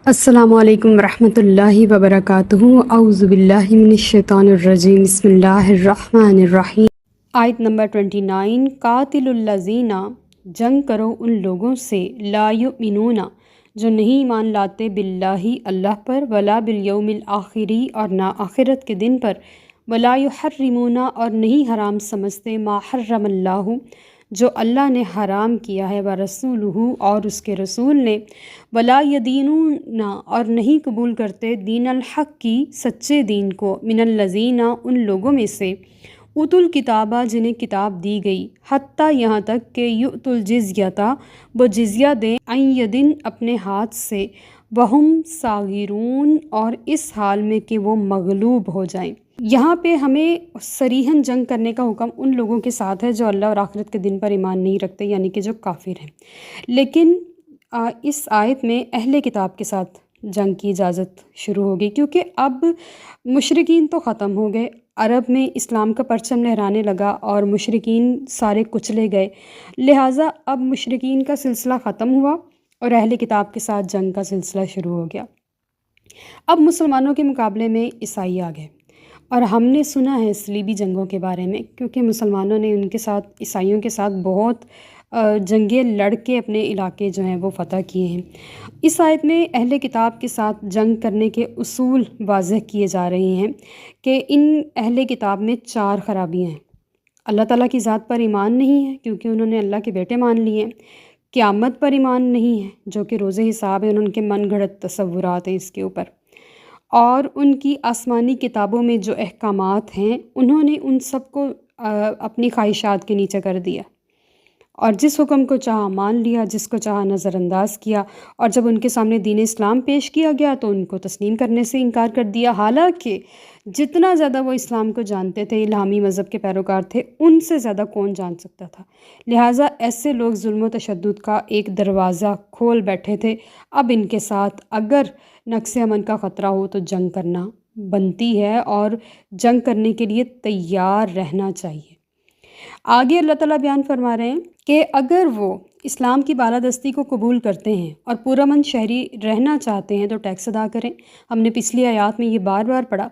السلام علیکم ورحمۃ اللہ وبرکاتہ۔ اعوذ باللہ من الشیطان الرجیم، بسم اللہ الرحمن الرحیم۔ آیت نمبر 29، قاتل الذین، جنگ کرو ان لوگوں سے، لا یؤمنون، جو نہیں ایمان لاتے، باللہ اللہ پر، ولا بالیوم الآخری، اور نہ آخرت کے دن پر، ولا یحرمون، اور نہیں حرام سمجھتے، ما حرم اللہ، جو اللہ نے حرام کیا ہے، ورسولہ، اور اس کے رسول نے، ولا یدینون، اور نہیں قبول کرتے، دین الحق کی، سچے دین کو، من الذین، ان لوگوں میں سے، اوتوا الکتابہ، جنہیں کتاب دی گئی، حتیٰ یہاں تک کہ یؤتوا الجزیۃ، وہ جزیہ دیں، عن یدن، اپنے ہاتھ سے، وہم صاغرون، اور اس حال میں کہ وہ مغلوب ہو جائیں۔ یہاں پہ ہمیں صریحاً جنگ کرنے کا حکم ان لوگوں کے ساتھ ہے جو اللہ اور آخرت کے دن پر ایمان نہیں رکھتے، یعنی کہ جو کافر ہیں، لیکن اس آیت میں اہل کتاب کے ساتھ جنگ کی اجازت شروع ہو گئی، کیونکہ اب مشرکین تو ختم ہو گئے، عرب میں اسلام کا پرچم لہرانے لگا اور مشرکین سارے کچلے گئے، لہٰذا اب مشرکین کا سلسلہ ختم ہوا اور اہل کتاب کے ساتھ جنگ کا سلسلہ شروع ہو گیا۔ اب مسلمانوں کے مقابلے میں عیسائی آ گئے، اور ہم نے سنا ہے صلیبی جنگوں کے بارے میں، کیونکہ مسلمانوں نے ان کے ساتھ، عیسائیوں کے ساتھ بہت جنگیں لڑ کے اپنے علاقے جو ہیں وہ فتح کیے ہیں۔ اس آیت میں اہل کتاب کے ساتھ جنگ کرنے کے اصول واضح کیے جا رہے ہیں کہ ان اہل کتاب میں 4 خرابیاں ہیں۔ اللہ تعالیٰ کی ذات پر ایمان نہیں ہے، کیونکہ انہوں نے اللہ کے بیٹے مان لیے ہیں۔ قیامت پر ایمان نہیں ہے، جو کہ روز حساب ہے، ان کے من گھڑت تصورات ہیں اس کے اوپر، اور ان کی آسمانی کتابوں میں جو احکامات ہیں انہوں نے ان سب کو اپنی خواہشات کے نیچے کر دیا، اور جس حکم کو چاہا مان لیا، جس کو چاہا نظر انداز کیا، اور جب ان کے سامنے دین اسلام پیش کیا گیا تو ان کو تسلیم کرنے سے انکار کر دیا، حالانکہ جتنا زیادہ وہ اسلام کو جانتے تھے، الہامی مذہب کے پیروکار تھے، ان سے زیادہ کون جان سکتا تھا۔ لہٰذا ایسے لوگ ظلم و تشدد کا ایک دروازہ کھول بیٹھے تھے۔ اب ان کے ساتھ اگر نقص امن کا خطرہ ہو تو جنگ کرنا بنتی ہے، اور جنگ کرنے کے لیے تیار رہنا چاہیے۔ آگے اللہ تعالیٰ بیان فرما رہے ہیں کہ اگر وہ اسلام کی بالادستی کو قبول کرتے ہیں اور پرامن شہری رہنا چاہتے ہیں تو ٹیکس ادا کریں۔ ہم نے پچھلی آیات میں یہ بار بار پڑھا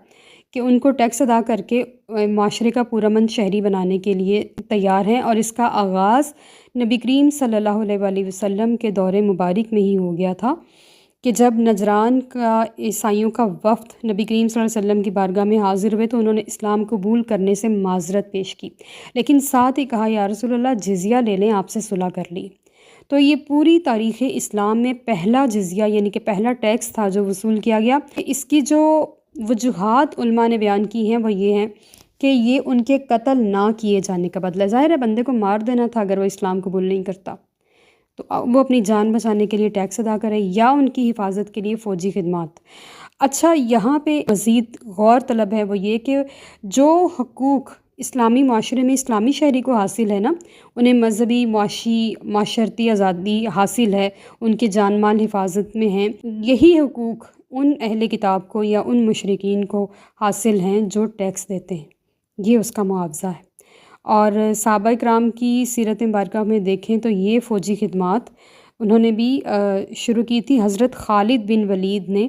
کہ ان کو ٹیکس ادا کر کے معاشرے کا پرامن شہری بنانے کے لیے تیار ہیں، اور اس کا آغاز نبی کریم صلی اللہ علیہ وآلہ وسلم کے دور مبارک میں ہی ہو گیا تھا، کہ جب نجران کا عیسائیوں کا وفد نبی کریم صلی اللہ علیہ وسلم کی بارگاہ میں حاضر ہوئے تو انہوں نے اسلام قبول کرنے سے معذرت پیش کی، لیکن ساتھ ہی کہا، یا رسول اللہ جزیہ لے لیں، آپ سے صلح کر لی۔ تو یہ پوری تاریخ اسلام میں پہلا جزیہ، یعنی کہ پہلا ٹیکس تھا جو وصول کیا گیا۔ اس کی جو وجوہات علماء نے بیان کی ہیں وہ یہ ہیں کہ یہ ان کے قتل نہ کیے جانے کا بدلہ، ظاہر ہے بندے کو مار دینا تھا اگر وہ اسلام قبول نہیں کرتا، تو وہ اپنی جان بچانے کے لیے ٹیکس ادا کرے، یا ان کی حفاظت کے لیے فوجی خدمات۔ اچھا، یہاں پہ مزید غور طلب ہے وہ یہ کہ جو حقوق اسلامی معاشرے میں اسلامی شہری کو حاصل ہے نا، انہیں مذہبی، معاشی، معاشرتی آزادی حاصل ہے، ان کے جان مال حفاظت میں ہیں، یہی حقوق ان اہل کتاب کو یا ان مشرکین کو حاصل ہیں جو ٹیکس دیتے ہیں، یہ اس کا معاوضہ ہے۔ اور صحابہ کرام کی سیرت مبارکہ میں دیکھیں تو یہ فوجی خدمات انہوں نے بھی شروع کی تھی۔ حضرت خالد بن ولید نے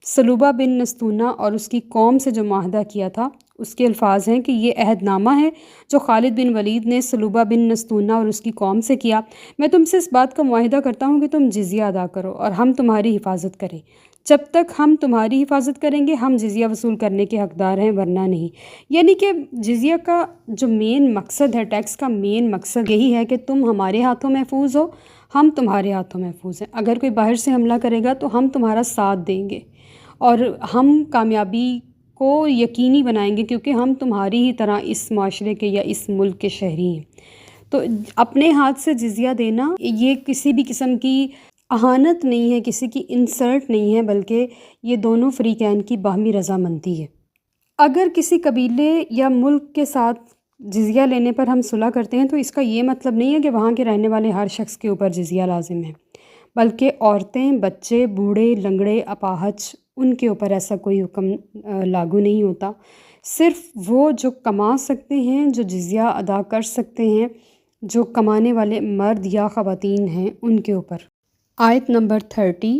سلوبہ بن نستونہ اور اس کی قوم سے جو معاہدہ کیا تھا، اس کے الفاظ ہیں کہ یہ عہد نامہ ہے جو خالد بن ولید نے سلوبہ بن نستونہ اور اس کی قوم سے کیا، میں تم سے اس بات کا معاہدہ کرتا ہوں کہ تم جزیہ ادا کرو اور ہم تمہاری حفاظت کریں، جب تک ہم تمہاری حفاظت کریں گے ہم جزیہ وصول کرنے کے حقدار ہیں، ورنہ نہیں۔ یعنی کہ جزیہ کا جو مین مقصد ہے، ٹیکس کا مین مقصد یہی ہے کہ تم ہمارے ہاتھوں محفوظ ہو، ہم تمہارے ہاتھوں محفوظ ہیں، اگر کوئی باہر سے حملہ کرے گا تو ہم تمہارا ساتھ دیں گے اور ہم کامیابی کو یقینی بنائیں گے، کیونکہ ہم تمہاری ہی طرح اس معاشرے کے یا اس ملک کے شہری ہیں۔ تو اپنے ہاتھ سے جزیہ دینا یہ کسی بھی قسم کی اہانت نہیں ہے، کسی کی انسلٹ نہیں ہے، بلکہ یہ دونوں فریقین کی باہمی رضامندی ہے۔ اگر کسی قبیلے یا ملک کے ساتھ جزیہ لینے پر ہم صلح کرتے ہیں تو اس کا یہ مطلب نہیں ہے کہ وہاں کے رہنے والے ہر شخص کے اوپر جزیہ لازم ہے، بلکہ عورتیں، بچے، بوڑھے، لنگڑے، اپاہج، ان کے اوپر ایسا کوئی حکم لاگو نہیں ہوتا، صرف وہ جو کما سکتے ہیں، جو جزیہ ادا کر سکتے ہیں، جو کمانے والے مرد یا خواتین ہیں، ان کے اوپر۔ آیت نمبر 30،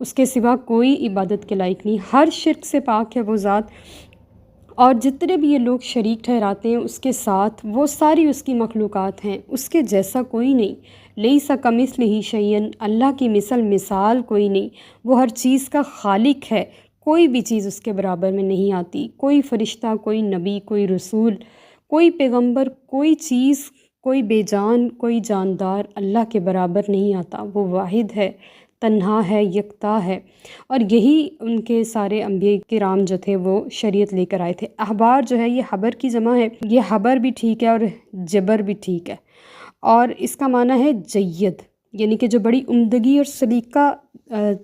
اس کے سوا کوئی عبادت کے لائق نہیں، ہر شرک سے پاک ہے وہ ذات، اور جتنے بھی یہ لوگ شریک ٹھہراتے ہیں اس کے ساتھ، وہ ساری اس کی مخلوقات ہیں، اس کے جیسا کوئی نہیں، لیسا کمثلہ شیئا، اللہ کی مثال کوئی نہیں، وہ ہر چیز کا خالق ہے، کوئی بھی چیز اس کے برابر میں نہیں آتی، کوئی فرشتہ، کوئی نبی، کوئی رسول، کوئی پیغمبر، کوئی چیز، کوئی بے جان، کوئی جاندار اللہ کے برابر نہیں آتا، وہ واحد ہے، تنہا ہے، یکتا ہے، اور یہی ان کے سارے انبیاء کرام جو تھے وہ شریعت لے کر آئے تھے۔ احبار جو ہے یہ حبر کی جمع ہے، یہ حبر بھی ٹھیک ہے اور جبر بھی ٹھیک ہے، اور اس کا معنی ہے جید، یعنی کہ جو بڑی عمدگی اور سلیقہ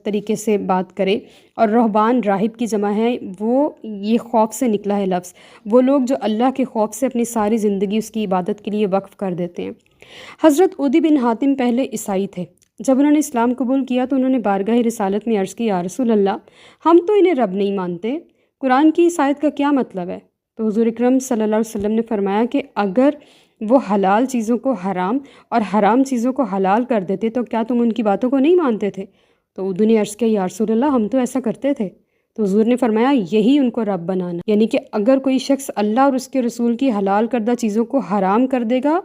طریقے سے بات کرے، اور رہبان راہب کی جمع ہے، وہ یہ خوف سے نکلا ہے لفظ، وہ لوگ جو اللہ کے خوف سے اپنی ساری زندگی اس کی عبادت کے لیے وقف کر دیتے ہیں۔ حضرت عدی بن حاتم پہلے عیسائی تھے، جب انہوں نے اسلام قبول کیا تو انہوں نے بارگاہ رسالت میں عرض کی، یا رسول اللہ، ہم تو انہیں رب نہیں مانتے، قرآن کی اس آیت کا کیا مطلب ہے؟ تو حضور اکرم صلی اللہ علیہ وسلم نے فرمایا کہ اگر وہ حلال چیزوں کو حرام اور حرام چیزوں کو حلال کر دیتے تو کیا تم ان کی باتوں کو نہیں مانتے تھے؟ تو عدو نے عرض کیا، یا رسول اللہ، ہم تو ایسا کرتے تھے۔ تو حضور نے فرمایا، یہی ان کو رب بنانا، یعنی کہ اگر کوئی شخص اللہ اور اس کے رسول کی حلال کردہ چیزوں کو حرام کر دے گا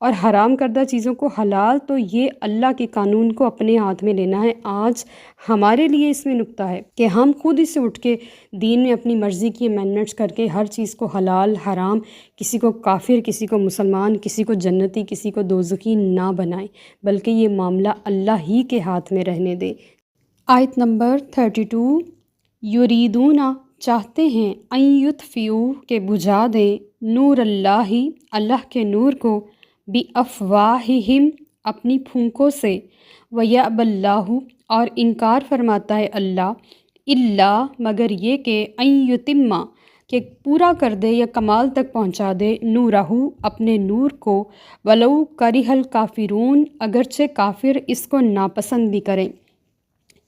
اور حرام کردہ چیزوں کو حلال، تو یہ اللہ کے قانون کو اپنے ہاتھ میں لینا ہے۔ آج ہمارے لیے اس میں نکتہ ہے کہ ہم خود ہی سے اٹھ کے دین میں اپنی مرضی کی امینڈمنٹس کر کے ہر چیز کو حلال حرام، کسی کو کافر، کسی کو مسلمان، کسی کو جنتی، کسی کو دوزخی نہ بنائیں، بلکہ یہ معاملہ اللہ ہی کے ہاتھ میں رہنے دیں۔ آیت نمبر 32، یریدون، چاہتے ہیں، ان یطفئوا، کہ بجھا دیں، نور اللہ، اللہ کے نور کو، بافواہہم، اپنی پھونکوں سے، ویأبی اللہ، اور انکار فرماتا ہے اللہ، الا، مگر یہ کہ، ان یتم، کہ پورا کر دے یا کمال تک پہنچا دے، نورہ، اپنے نور کو، ولو کرہ الکافرون، اگرچہ کافر اس کو ناپسند بھی کریں۔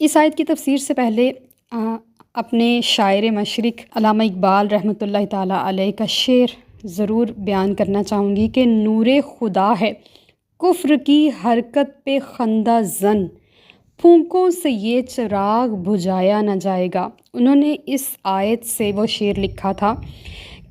اس آیت کی تفسیر سے پہلے اپنے شاعر مشرق علامہ اقبال رحمۃ اللہ تعالیٰ علیہ کا شعر ضرور بیان کرنا چاہوں گی کہ نور خدا ہے کفر کی حرکت پہ خندہ زن، پھونکوں سے یہ چراغ بجھایا نہ جائے گا۔ انہوں نے اس آیت سے وہ شعر لکھا تھا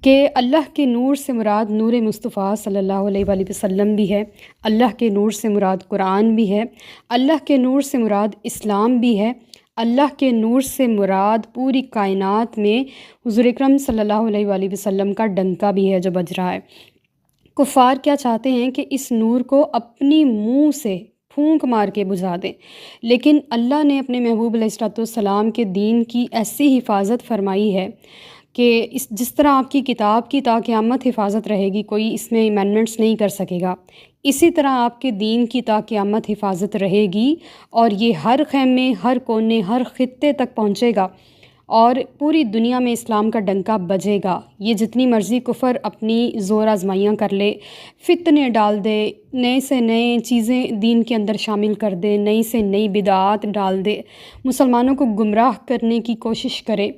کہ اللہ کے نور سے مراد نور مصطفیٰ صلی اللہ علیہ وآلہ وسلم بھی ہے، اللہ کے نور سے مراد قرآن بھی ہے، اللہ کے نور سے مراد اسلام بھی ہے، اللہ کے نور سے مراد پوری کائنات میں حضور اکرم صلی اللہ علیہ وآلہ وسلم کا ڈنکا بھی ہے جو بج رہا ہے۔ کفار کیا چاہتے ہیں کہ اس نور کو اپنی منہ سے پھونک مار کے بجھا دیں، لیکن اللہ نے اپنے محبوب علیہ الصلوۃ والسلام کے دین کی ایسی حفاظت فرمائی ہے کہ جس طرح آپ کی کتاب کی تا قیامت حفاظت رہے گی، کوئی اس میں امینڈمنٹس نہیں کر سکے گا، اسی طرح آپ کے دین کی تا قیامت حفاظت رہے گی، اور یہ ہر خیمے، ہر کونے، ہر خطے تک پہنچے گا، اور پوری دنیا میں اسلام کا ڈنکا بجے گا۔ یہ جتنی مرضی کفر اپنی زور آزمائیاں کر لے، فتنے ڈال دے، نئے سے نئے چیزیں دین کے اندر شامل کر دے، نئی سے نئی بدعات ڈال دے، مسلمانوں کو گمراہ کرنے کی کوشش کرے،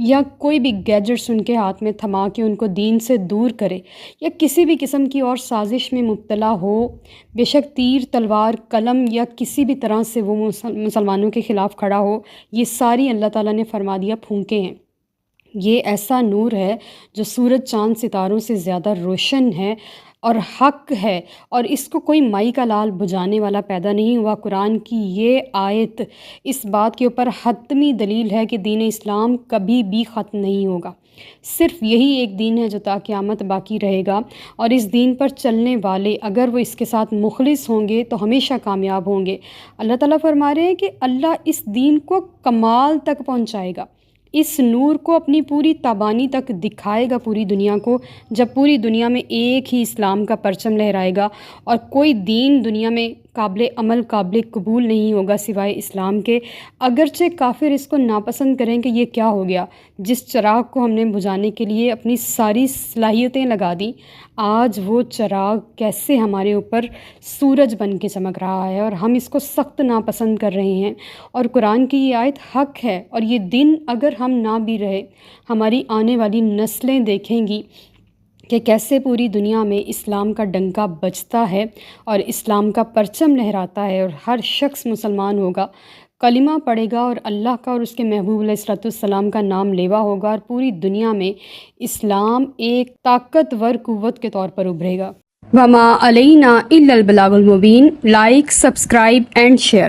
یا کوئی بھی گیجٹس ان کے ہاتھ میں تھما کے ان کو دین سے دور کرے، یا کسی بھی قسم کی اور سازش میں مبتلا ہو، بے شک تیر، تلوار، قلم یا کسی بھی طرح سے وہ مسلمانوں کے خلاف کھڑا ہو، یہ ساری اللہ تعالیٰ نے فرما دیا پھونکے ہیں۔ یہ ایسا نور ہے جو سورج چاند ستاروں سے زیادہ روشن ہے اور حق ہے، اور اس کو کوئی مائی کا لال بجھانے والا پیدا نہیں ہوا۔ قرآن کی یہ آیت اس بات کے اوپر حتمی دلیل ہے کہ دین اسلام کبھی بھی ختم نہیں ہوگا، صرف یہی ایک دین ہے جو تا قیامت باقی رہے گا، اور اس دین پر چلنے والے اگر وہ اس کے ساتھ مخلص ہوں گے تو ہمیشہ کامیاب ہوں گے۔ اللہ تعالیٰ فرما رہے ہیں کہ اللہ اس دین کو کمال تک پہنچائے گا، اس نور کو اپنی پوری تابانی تک دکھائے گا پوری دنیا کو، جب پوری دنیا میں ایک ہی اسلام کا پرچم لہرائے گا، اور کوئی دین دنیا میں قابل عمل، قابل قبول نہیں ہوگا سوائے اسلام کے، اگرچہ کافر اس کو ناپسند کریں کہ یہ کیا ہو گیا، جس چراغ کو ہم نے بجھانے کے لیے اپنی ساری صلاحیتیں لگا دیں، آج وہ چراغ کیسے ہمارے اوپر سورج بن کے چمک رہا ہے، اور ہم اس کو سخت ناپسند کر رہے ہیں۔ اور قرآن کی یہ آیت حق ہے، اور یہ دن اگر ہم نہ بھی رہے، ہماری آنے والی نسلیں دیکھیں گی کہ کیسے پوری دنیا میں اسلام کا ڈنکا بجتا ہے اور اسلام کا پرچم لہراتا ہے، اور ہر شخص مسلمان ہوگا۔ کلمہ پڑھے گا اور اللہ کا اور اس کے محبوب علیہ الصلوۃ والسلام کا نام لیوا ہوگا، اور پوری دنیا میں اسلام ایک طاقتور قوت کے طور پر ابھرے گا۔ وما علینا الا البلاغ المبین۔ Like, subscribe and share.